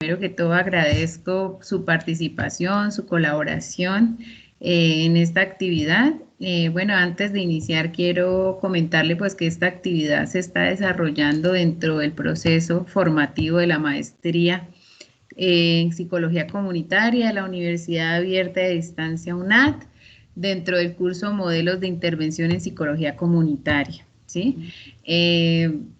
primero que todo agradezco su participación, su colaboración en esta actividad. Bueno, antes de iniciar quiero comentarle pues que esta actividad se está desarrollando dentro del proceso formativo de la maestría en Psicología Comunitaria de la Universidad Abierta de Distancia UNAD, dentro del curso Modelos de Intervención en Psicología Comunitaria. ¿Sí?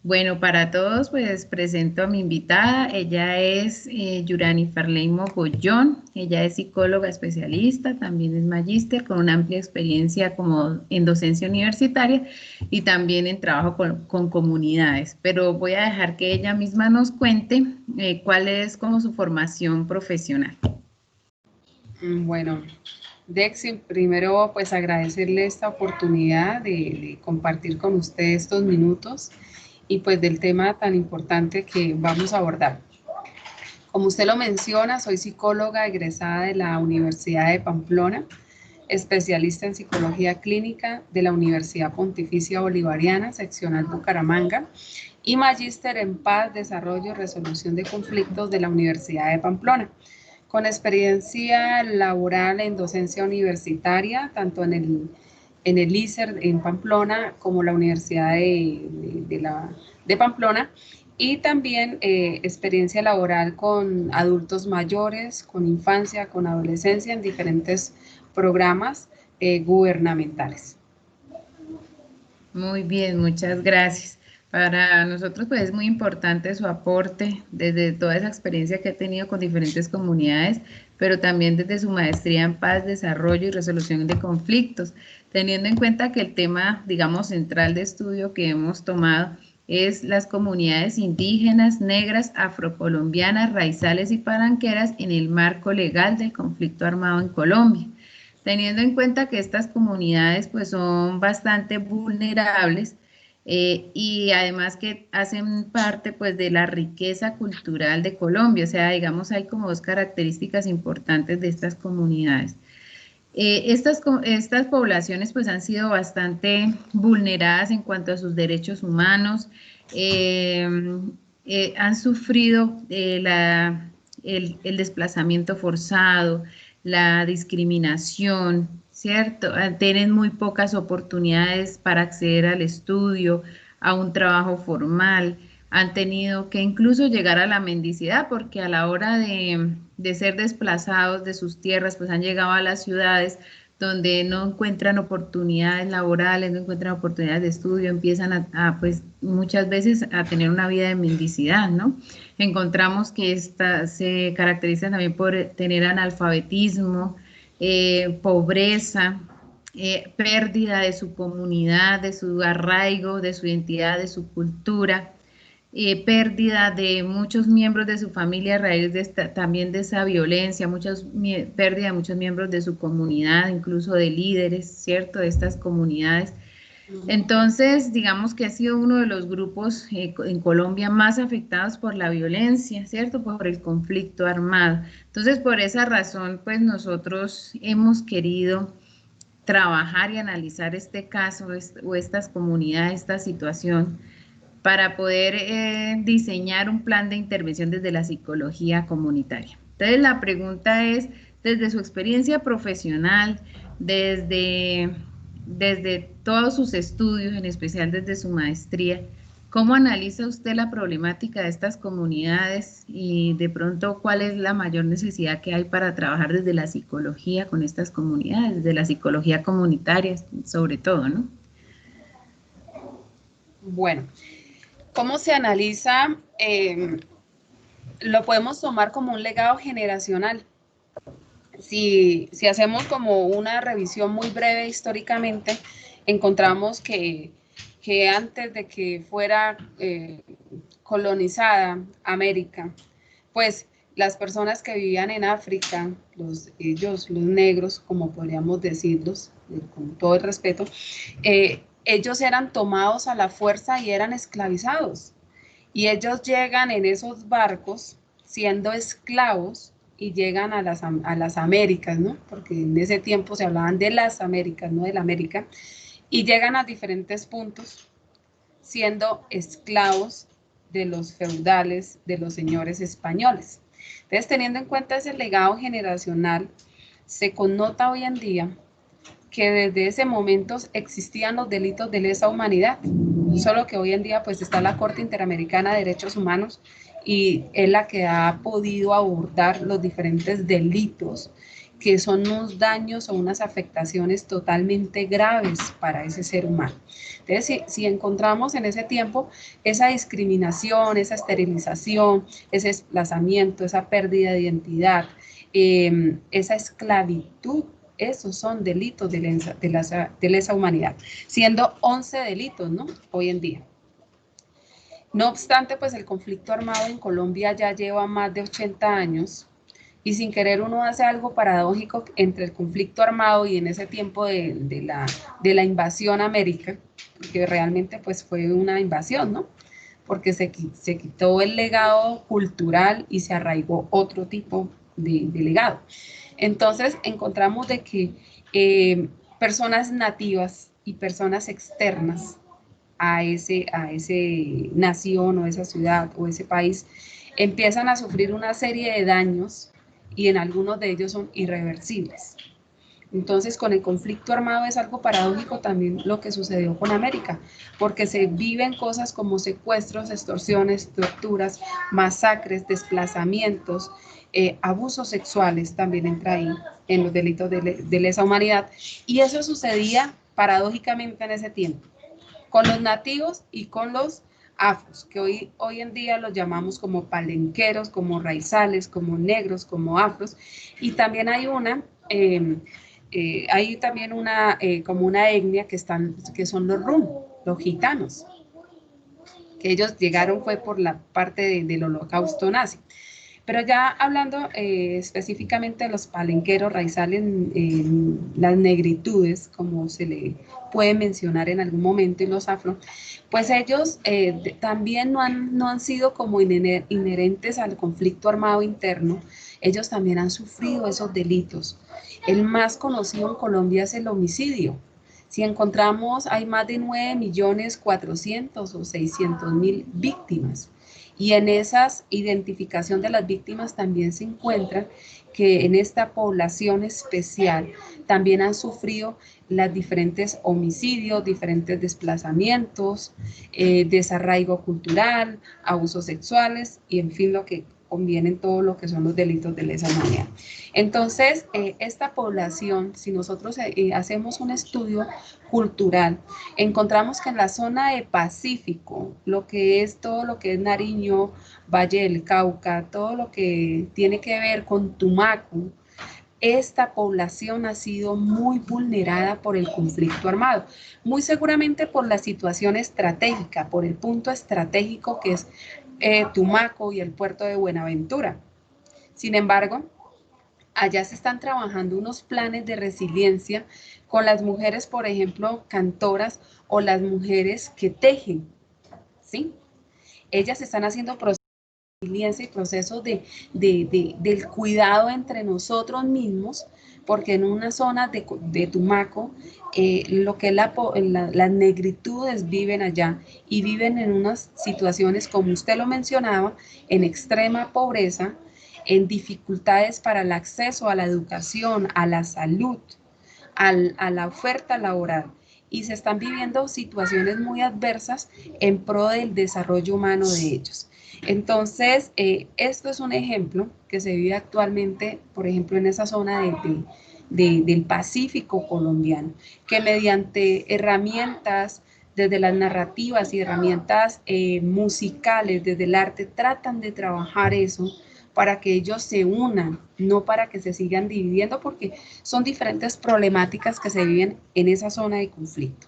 Bueno, para todos, pues presento a mi invitada. Ella es Yurani Farley Mogollón. Ella es psicóloga especialista, también es magíster con una amplia experiencia como en docencia universitaria y también en trabajo con comunidades. Pero voy a dejar que ella misma nos cuente cuál es como su formación profesional. Bueno, Dexy, primero pues agradecerle esta oportunidad de compartir con usted estos minutos y pues del tema tan importante que vamos a abordar. Como usted lo menciona, soy psicóloga egresada de la Universidad de Pamplona, especialista en psicología clínica de la Universidad Pontificia Bolivariana, seccional Bucaramanga, y magíster en paz, desarrollo y resolución de conflictos de la Universidad de Pamplona, con experiencia laboral en docencia universitaria, tanto en el ISER en Pamplona como la Universidad de Pamplona, y también experiencia laboral con adultos mayores, con infancia, con adolescencia en diferentes programas gubernamentales. Muy bien, muchas gracias. Para nosotros pues es muy importante su aporte desde toda esa experiencia que ha tenido con diferentes comunidades, pero también desde su maestría en paz, desarrollo y resolución de conflictos, teniendo en cuenta que el tema, digamos, central de estudio que hemos tomado es las comunidades indígenas, negras, afrocolombianas, raizales y paranqueras en el marco legal del conflicto armado en Colombia, teniendo en cuenta que estas comunidades pues son bastante vulnerables y además que hacen parte pues de la riqueza cultural de Colombia, o sea, digamos hay como dos características importantes de estas comunidades. Estas poblaciones pues han sido bastante vulneradas en cuanto a sus derechos humanos, eh, han sufrido el desplazamiento forzado, la discriminación, ¿cierto? Tienen muy pocas oportunidades para acceder al estudio, a un trabajo formal, han tenido que incluso llegar a la mendicidad porque a la hora de ser desplazados de sus tierras, pues han llegado a las ciudades donde no encuentran oportunidades laborales, no encuentran oportunidades de estudio, empiezan pues muchas veces a tener una vida de mendicidad, ¿no? Encontramos que esta se caracteriza también por tener analfabetismo, pobreza, pérdida de su comunidad, de su arraigo, de su identidad, de su cultura, pérdida de muchos miembros de su familia a raíz de también de esa violencia, pérdida de muchos miembros de su comunidad, incluso de líderes, ¿cierto? De estas comunidades. Entonces, digamos que ha sido uno de los grupos en Colombia más afectados por la violencia, ¿cierto? Por el conflicto armado. Entonces, por esa razón, pues nosotros hemos querido trabajar y analizar este caso o estas comunidades, esta situación, para poder diseñar un plan de intervención desde la psicología comunitaria. Entonces, la pregunta es, desde su experiencia profesional, desde todos sus estudios, en especial desde su maestría, ¿cómo analiza usted la problemática de estas comunidades y de pronto cuál es la mayor necesidad que hay para trabajar desde la psicología con estas comunidades, desde la psicología comunitaria sobre todo, ¿no? Bueno, ¿cómo se analiza? Lo podemos tomar como un legado generacional. Si hacemos como una revisión muy breve históricamente, encontramos que antes de que fuera colonizada América, pues las personas que vivían en África, los negros, como podríamos decirlos, con todo el respeto, ellos eran tomados a la fuerza y eran esclavizados. Y ellos llegan en esos barcos siendo esclavos y llegan a las Américas, ¿no? Porque en ese tiempo se hablaban de las Américas, no de la América, y llegan a diferentes puntos siendo esclavos de los feudales, de los señores españoles. Entonces, teniendo en cuenta ese legado generacional, se connota hoy en día que desde ese momento existían los delitos de lesa humanidad, solo que hoy en día pues está la Corte Interamericana de Derechos Humanos y es la que ha podido abordar los diferentes delitos que son unos daños o unas afectaciones totalmente graves para ese ser humano. Entonces, si encontramos en ese tiempo esa discriminación, esa esterilización, ese desplazamiento, esa pérdida de identidad, esa esclavitud, esos son delitos de lesa humanidad, siendo 11 delitos, ¿no? Hoy en día. No obstante, pues el conflicto armado en Colombia ya lleva más de 80 años y sin querer uno hace algo paradójico entre el conflicto armado y en ese tiempo de la invasión a América, que realmente pues fue una invasión, ¿no? Porque se quitó el legado cultural y se arraigó otro tipo de legado. Entonces encontramos de que personas nativas y personas externas a ese nación o esa ciudad o ese país empiezan a sufrir una serie de daños y en algunos de ellos son irreversibles. Entonces, con el conflicto armado es algo paradójico también lo que sucedió con América, porque se viven cosas como secuestros, extorsiones, torturas, masacres, desplazamientos, abusos sexuales también entra ahí en los delitos de lesa humanidad, y eso sucedía paradójicamente en ese tiempo, con los nativos y con los afros, que hoy en día los llamamos como palenqueros, como raizales, como negros, como afros, y también hay también como una etnia que son los rum, los gitanos, que ellos llegaron fue por la parte del holocausto nazi. Pero ya hablando específicamente de los palenqueros, raizales, las negritudes, como se le puede mencionar en algún momento, y los afro, pues ellos también no han sido como inherentes al conflicto armado interno, ellos también han sufrido esos delitos. El más conocido en Colombia es el homicidio. Si encontramos, hay más de 9.400.000 o 600.000 víctimas. Y en esa identificación de las víctimas también se encuentra que en esta población especial también han sufrido los diferentes homicidios, diferentes desplazamientos, desarraigo cultural, abusos sexuales y en fin lo que conviene en todo lo que son los delitos de lesa humanidad. Entonces, esta población, si nosotros hacemos un estudio cultural, encontramos que en la zona de Pacífico, todo lo que es Nariño, Valle del Cauca, todo lo que tiene que ver con Tumaco, esta población ha sido muy vulnerada por el conflicto armado, muy seguramente por la situación estratégica, por el punto estratégico que es Tumaco y el puerto de Buenaventura. Sin embargo, allá se están trabajando unos planes de resiliencia con las mujeres, por ejemplo, cantoras o las mujeres que tejen, ¿sí? Ellas están haciendo procesos de resiliencia y procesos del cuidado entre nosotros mismos, porque en una zona de Tumaco, lo que es las negritudes viven allá y viven en unas situaciones, como usted lo mencionaba, en extrema pobreza, en dificultades para el acceso a la educación, a la salud, a la oferta laboral, y se están viviendo situaciones muy adversas en pro del desarrollo humano de ellos. Entonces, esto es un ejemplo que se vive actualmente, por ejemplo, en esa zona del Pacífico colombiano, que mediante herramientas, desde las narrativas y herramientas musicales, desde el arte, tratan de trabajar eso para que ellos se unan, no para que se sigan dividiendo, porque son diferentes problemáticas que se viven en esa zona de conflicto.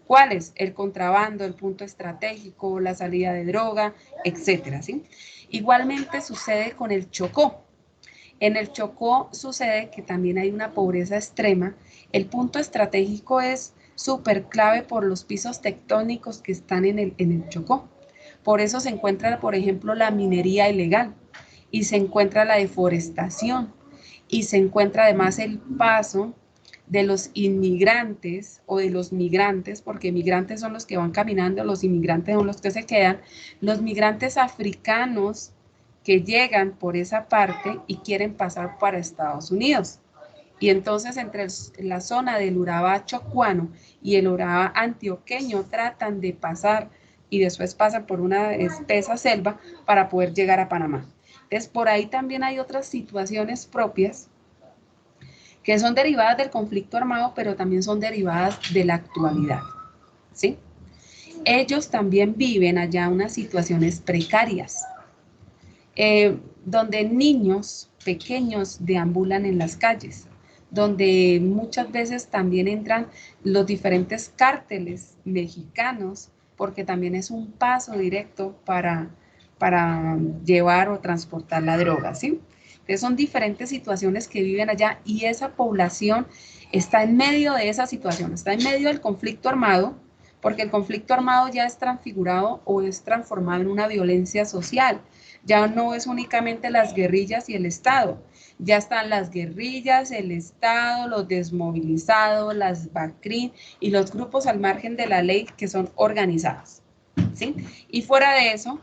¿Cuáles? El contrabando, el punto estratégico, la salida de droga, etcétera, ¿sí? Igualmente sucede con el Chocó. En el Chocó sucede que también hay una pobreza extrema. El punto estratégico es súper clave por los pisos tectónicos que están en el Chocó. Por eso se encuentra, por ejemplo, la minería ilegal y se encuentra la deforestación y se encuentra además el paso de los inmigrantes o de los migrantes, porque migrantes son los que van caminando, los inmigrantes son los que se quedan, los migrantes africanos que llegan por esa parte y quieren pasar para Estados Unidos. Y entonces entre la zona del Urabá chocuano y el Urabá antioqueño tratan de pasar y después pasan por una espesa selva para poder llegar a Panamá. Entonces por ahí también hay otras situaciones propias que son derivadas del conflicto armado, pero también son derivadas de la actualidad, ¿sí? Ellos también viven allá unas situaciones precarias, donde niños pequeños deambulan en las calles, donde muchas veces también entran los diferentes cárteles mexicanos, porque también es un paso directo para llevar o transportar la droga, ¿sí? Entonces son diferentes situaciones que viven allá y esa población está en medio de esa situación, está en medio del conflicto armado, porque el conflicto armado ya es transfigurado o es transformado en una violencia social. Ya no es únicamente las guerrillas y el Estado, ya están las guerrillas, el Estado, los desmovilizados, las BACRIM y los grupos al margen de la ley que son organizados, ¿sí? Y fuera de eso,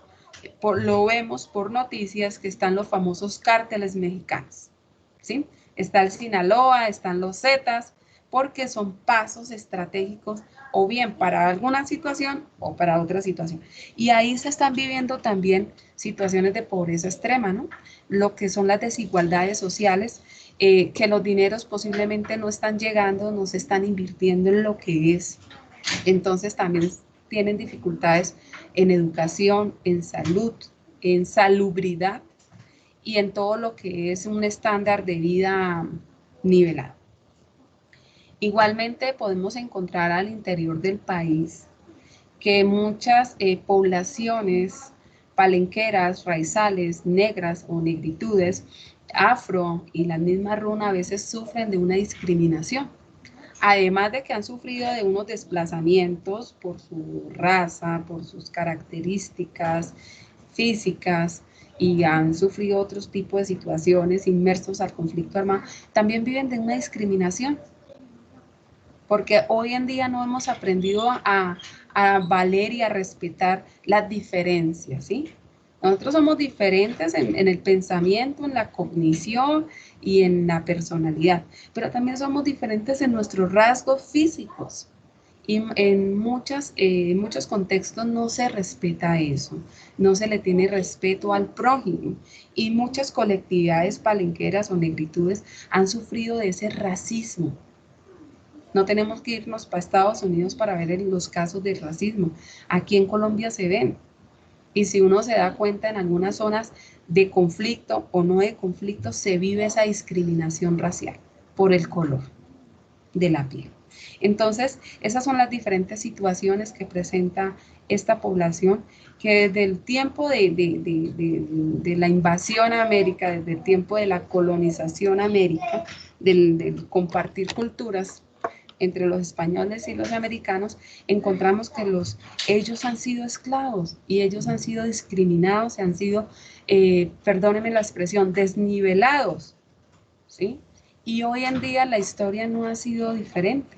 lo vemos por noticias que están los famosos cárteles mexicanos, ¿sí? Está el Sinaloa, están los Zetas, porque son pasos estratégicos o bien para alguna situación o para otra situación. Y ahí se están viviendo también situaciones de pobreza extrema, ¿no? Lo que son las desigualdades sociales, que los dineros posiblemente no están llegando, no se están invirtiendo en lo que es. Entonces también tienen dificultades en educación, en salud, en salubridad y en todo lo que es un estándar de vida nivelado. Igualmente podemos encontrar al interior del país que muchas poblaciones palenqueras, raizales, negras o negritudes, afro y la misma runa a veces sufren de una discriminación. Además de que han sufrido de unos desplazamientos por su raza, por sus características físicas y han sufrido otros tipos de situaciones inmersos al conflicto armado, también viven de una discriminación porque hoy en día no hemos aprendido a valer y a respetar las diferencias, ¿sí? Nosotros somos diferentes en el pensamiento, en la cognición y en la personalidad, pero también somos diferentes en nuestros rasgos físicos. Y en muchos contextos no se respeta eso, no se le tiene respeto al prójimo. Y muchas colectividades palenqueras o negritudes han sufrido de ese racismo. No tenemos que irnos para Estados Unidos para ver los casos de racismo. Aquí en Colombia se ven. Y si uno se da cuenta, en algunas zonas de conflicto o no de conflicto, se vive esa discriminación racial por el color de la piel. Entonces, esas son las diferentes situaciones que presenta esta población, que desde el tiempo de la invasión a América, desde el tiempo de la colonización a América, del compartir culturas, entre los españoles y los americanos, encontramos que ellos han sido esclavos y ellos han sido discriminados, han sido, perdónenme la expresión, desnivelados, ¿sí? Y hoy en día la historia no ha sido diferente.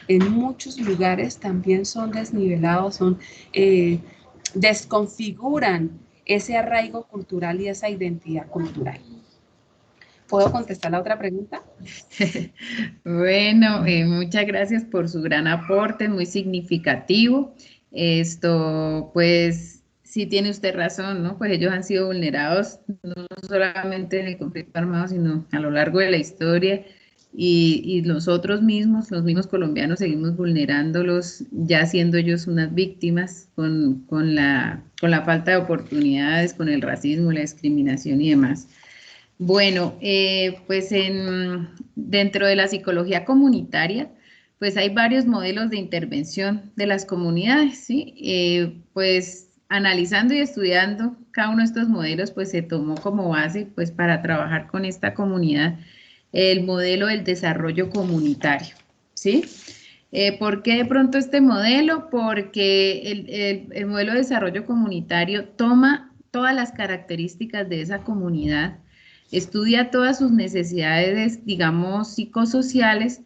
En muchos lugares también son desnivelados, desconfiguran ese arraigo cultural y esa identidad cultural. ¿Puedo contestar la otra pregunta? Bueno, muchas gracias por su gran aporte, muy significativo. Esto, pues, sí tiene usted razón, ¿no? Pues ellos han sido vulnerados no solamente en el conflicto armado, sino a lo largo de la historia. Y nosotros mismos, los mismos colombianos, seguimos vulnerándolos, ya siendo ellos unas víctimas con la falta de oportunidades, con el racismo, la discriminación y demás. Bueno, pues dentro de la psicología comunitaria, pues hay varios modelos de intervención de las comunidades, ¿sí? Pues analizando y estudiando cada uno de estos modelos, pues se tomó como base, pues para trabajar con esta comunidad, el modelo del desarrollo comunitario, ¿sí? ¿Por qué de pronto este modelo? Porque el modelo de desarrollo comunitario toma todas las características de esa comunidad, estudia todas sus necesidades, digamos, psicosociales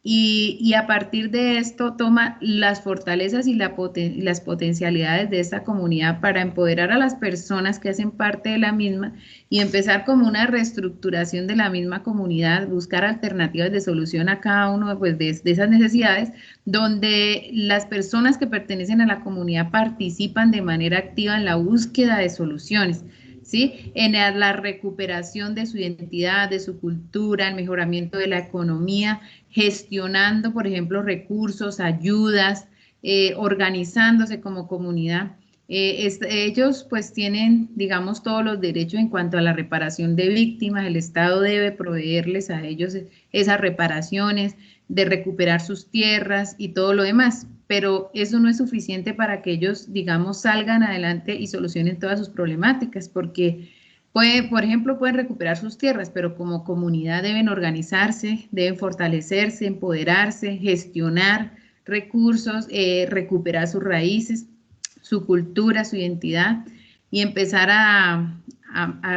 y a partir de esto toma las fortalezas y las potencialidades de esta comunidad para empoderar a las personas que hacen parte de la misma y empezar como una reestructuración de la misma comunidad, buscar alternativas de solución a cada uno pues, de esas necesidades, donde las personas que pertenecen a la comunidad participan de manera activa en la búsqueda de soluciones. ¿Sí? En la recuperación de su identidad, de su cultura, el mejoramiento de la economía, gestionando, por ejemplo, recursos, ayudas, organizándose como comunidad. Ellos pues tienen, digamos, todos los derechos en cuanto a la reparación de víctimas. El Estado debe proveerles a ellos esas reparaciones, de recuperar sus tierras y todo lo demás. Pero eso no es suficiente para que ellos, digamos, salgan adelante y solucionen todas sus problemáticas, porque por ejemplo, pueden recuperar sus tierras, pero como comunidad deben organizarse, deben fortalecerse, empoderarse, gestionar recursos, recuperar sus raíces, su cultura, su identidad y empezar a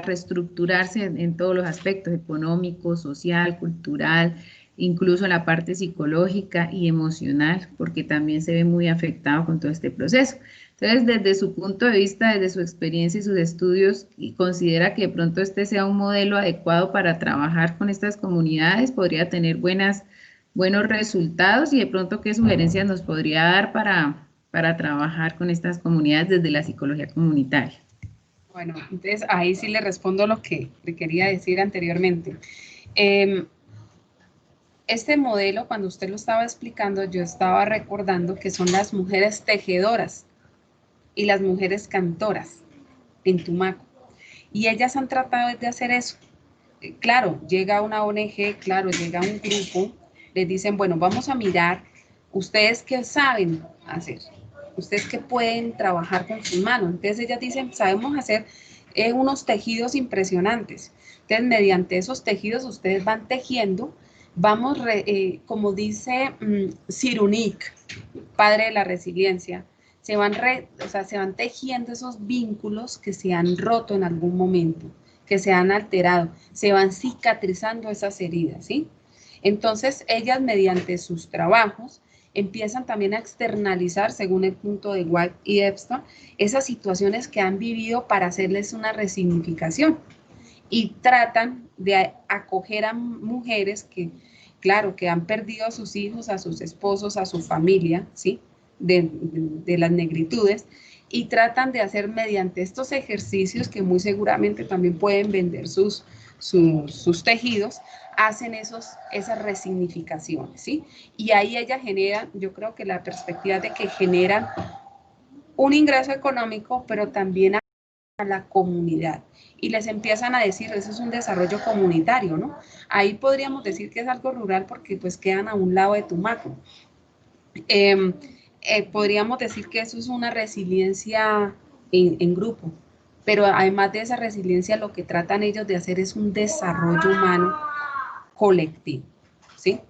reestructurarse en todos los aspectos, económico, social, cultural, incluso en la parte psicológica y emocional, porque también se ve muy afectado con todo este proceso. Entonces, desde su punto de vista, desde su experiencia y sus estudios, y considera que de pronto este sea un modelo adecuado para trabajar con estas comunidades, podría tener buenos resultados y de pronto qué sugerencias nos podría dar para trabajar con estas comunidades desde la psicología comunitaria. Bueno, entonces ahí sí le respondo lo que le quería decir anteriormente. Este modelo, cuando usted lo estaba explicando, yo estaba recordando que son las mujeres tejedoras y las mujeres cantoras en Tumaco. Y ellas han tratado de hacer eso. Claro, llega una ONG, claro, llega un grupo, les dicen, bueno, vamos a mirar, ustedes qué saben hacer, ustedes qué pueden trabajar con sus manos. Entonces ellas dicen, sabemos hacer unos tejidos impresionantes. Entonces, mediante esos tejidos ustedes van tejiendo, vamos, como dice Cyrulnik, padre de la resiliencia, se van tejiendo esos vínculos que se han roto en algún momento, que se han alterado, se van cicatrizando esas heridas, ¿sí? Entonces, ellas mediante sus trabajos empiezan también a externalizar, según el punto de White y Epstein, esas situaciones que han vivido para hacerles una resignificación y tratan de acoger a mujeres que, claro, que han perdido a sus hijos, a sus esposos, a su familia, ¿sí? De las negritudes, y tratan de hacer mediante estos ejercicios que muy seguramente también pueden vender sus tejidos, hacen esas resignificaciones, ¿sí? Y ahí ella genera, yo creo que la perspectiva de que generan un ingreso económico, pero también a la comunidad. Y les empiezan a decir, eso es un desarrollo comunitario, ¿no? Ahí podríamos decir que es algo rural porque pues quedan a un lado de Tumaco. Podríamos decir que eso es una resiliencia en grupo, pero además de esa resiliencia lo que tratan ellos de hacer es un desarrollo humano colectivo, ¿sí?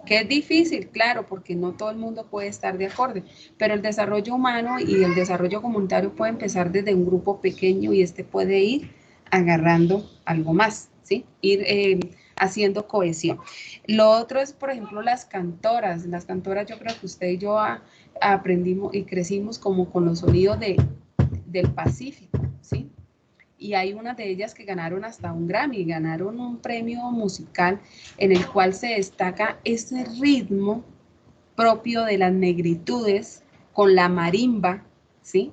Que es difícil, claro, porque no todo el mundo puede estar de acuerdo, pero el desarrollo humano y el desarrollo comunitario puede empezar desde un grupo pequeño y este puede ir agarrando algo más, ¿sí? Ir haciendo cohesión. Lo otro es, por ejemplo, las cantoras. Las cantoras, yo creo que usted y yo aprendimos y crecimos como con los sonidos del Pacífico, ¿sí? Y hay unas de ellas que ganaron hasta un Grammy, ganaron un premio musical en el cual se destaca ese ritmo propio de las negritudes con la marimba, ¿sí?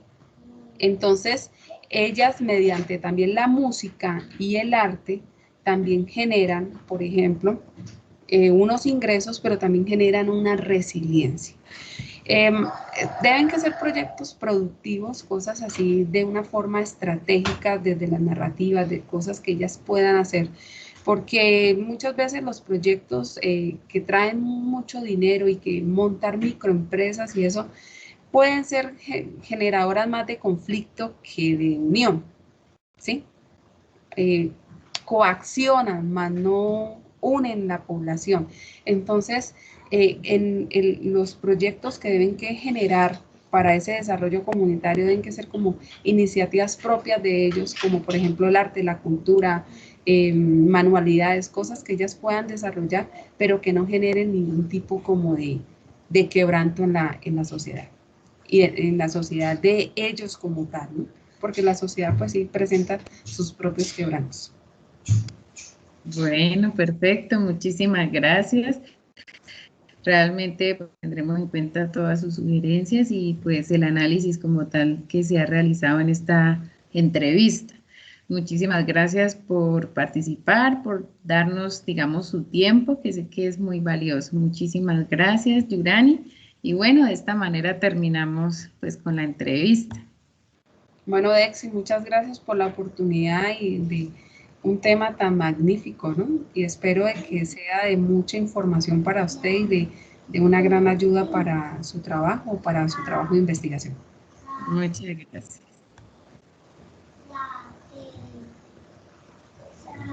Entonces, ellas mediante también la música y el arte también generan, por ejemplo, unos ingresos, pero también generan una resiliencia. Deben que ser proyectos productivos, cosas así de una forma estratégica desde las narrativas, de cosas que ellas puedan hacer, porque muchas veces los proyectos que traen mucho dinero y que montar microempresas y eso pueden ser generadoras más de conflicto que de unión, ¿sí? Coaccionan, más no unen la población. Entonces, en los proyectos que deben que generar para ese desarrollo comunitario deben que ser como iniciativas propias de ellos, como por ejemplo el arte, la cultura, manualidades, cosas que ellas puedan desarrollar, pero que no generen ningún tipo como de quebranto en la sociedad y en la sociedad de ellos como tal, ¿no? Porque la sociedad pues sí presenta sus propios quebrantos. Bueno, perfecto, muchísimas gracias. Realmente pues, tendremos en cuenta todas sus sugerencias y pues el análisis como tal que se ha realizado en esta entrevista. Muchísimas gracias por participar, por darnos, digamos, su tiempo, que sé que es muy valioso. Muchísimas gracias, Yurani. Y bueno, de esta manera terminamos pues con la entrevista. Bueno, Dexy, muchas gracias por la oportunidad y de un tema tan magnífico, ¿no? Y espero de que sea de mucha información para usted y de una gran ayuda para su trabajo de investigación. Muchas gracias.